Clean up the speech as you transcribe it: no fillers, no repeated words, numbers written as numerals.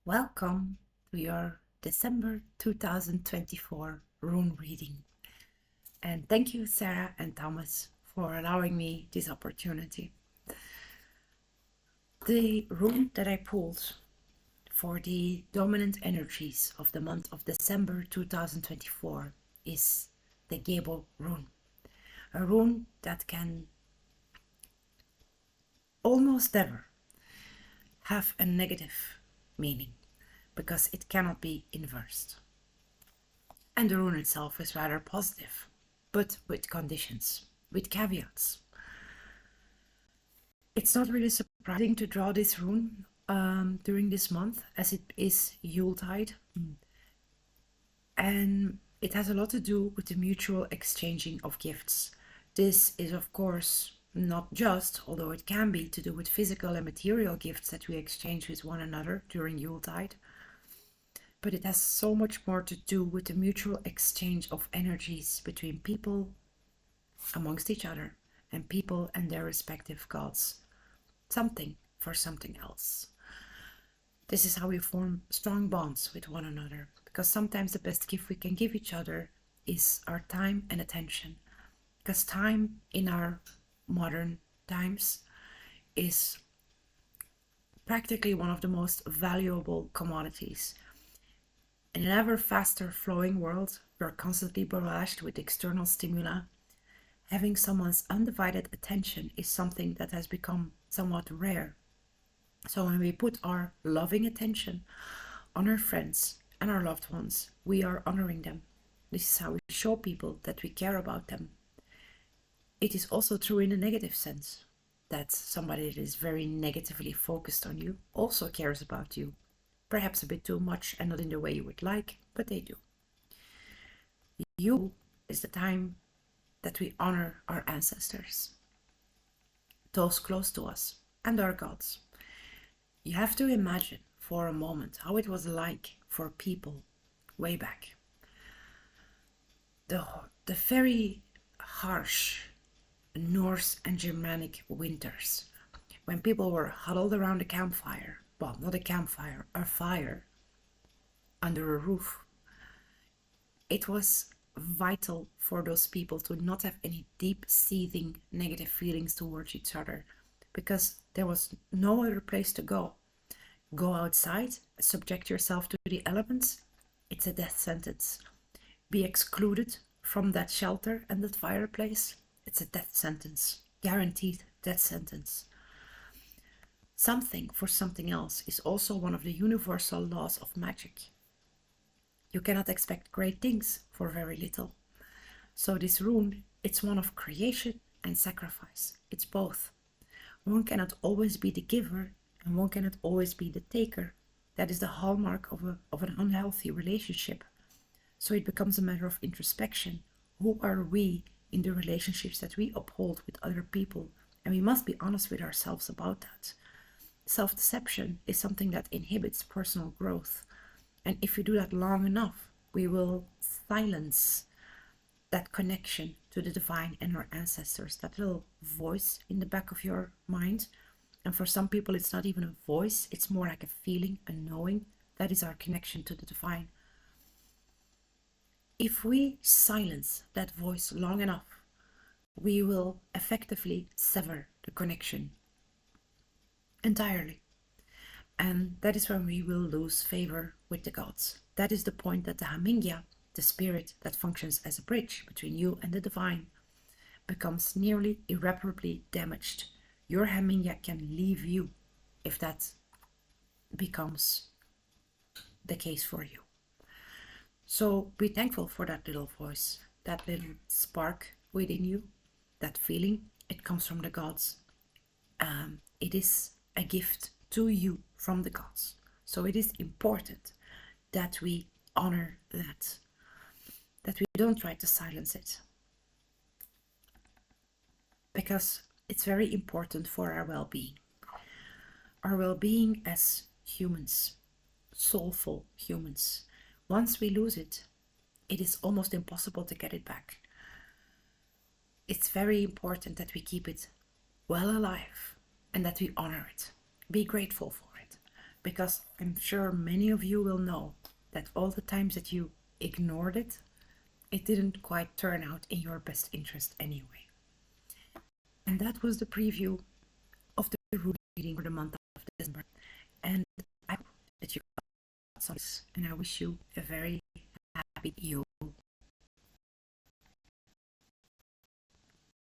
Welcome to your December 2024 rune reading. And thank you, Sarah and Thomas, for allowing me this opportunity. The rune that I pulled for the dominant energies of the month of December 2024 is the Gable rune. A rune that can almost never have a negative meaning because it cannot be inversed. And the rune itself is rather positive, but with conditions, with caveats. It's not really surprising to draw this rune during this month, as it is Yuletide. And it has a lot to do with the mutual exchanging of gifts. This is, of course, not just, although it can be, to do with physical and material gifts that we exchange with one another during Yuletide. But it has so much more to do with the mutual exchange of energies between people amongst each other and people and their respective gods. Something for something else. This is how we form strong bonds with one another, because sometimes the best gift we can give each other is our time and attention. Because time in our modern times is practically one of the most valuable commodities. In an ever faster flowing world, we are constantly barraged with external stimuli. Having someone's undivided attention is something that has become somewhat rare. So when we put our loving attention on our friends and our loved ones, we are honoring them. This is how we show people that we care about them. It is also true in a negative sense, that somebody that is very negatively focused on you also cares about you. Perhaps a bit too much and not in the way you would like, but they do. Yule is the time that we honor our ancestors, those close to us, and our gods. You have to imagine for a moment how it was like for people way back. The very harsh Norse and Germanic winters, when people were huddled around a campfire, well, not a campfire, a fire under a roof. It was vital for those people to not have any deep seething negative feelings towards each other, because there was no other place to go. Go outside, subject yourself to the elements, it's a death sentence. Be excluded from that shelter and that fireplace, it's a death sentence. Guaranteed death sentence. Something for something else is also one of the universal laws of magic. You cannot expect great things for very little. So this rune, it's one of creation and sacrifice. It's both. One cannot always be the giver and one cannot always be the taker. That is the hallmark of an unhealthy relationship. So it becomes a matter of introspection. Who are we in the relationships that we uphold with other people? And we must be honest with ourselves about that. Self-deception is something that inhibits personal growth. And if we do that long enough, we will silence that connection to the divine and our ancestors, that little voice in the back of your mind. And for some people, it's not even a voice, it's more like a feeling, a knowing. That is our connection to the divine. If we silence that voice long enough, we will effectively sever the connection entirely. And that is when we will lose favor with the gods. That is the point that the Hamingya, the spirit that functions as a bridge between you and the divine, becomes nearly irreparably damaged. Your Hamingya can leave you if that becomes the case for you. So be thankful for that little voice, that little spark within you, that feeling. It comes from the gods. It is a gift to you from the gods. So it is important that we honor that we don't try to silence it. Because it's very important for our well-being. Our well-being as humans, soulful humans. Once we lose it, it is almost impossible to get it back. It's very important that we keep it well alive and that we honor it. Be grateful for it. because I'm sure many of you will know that all the times that you ignored it, it didn't quite turn out in your best interest anyway. And that was the preview of the reading for the month of December. And I hope that you got some, and I wish you a very happy Yule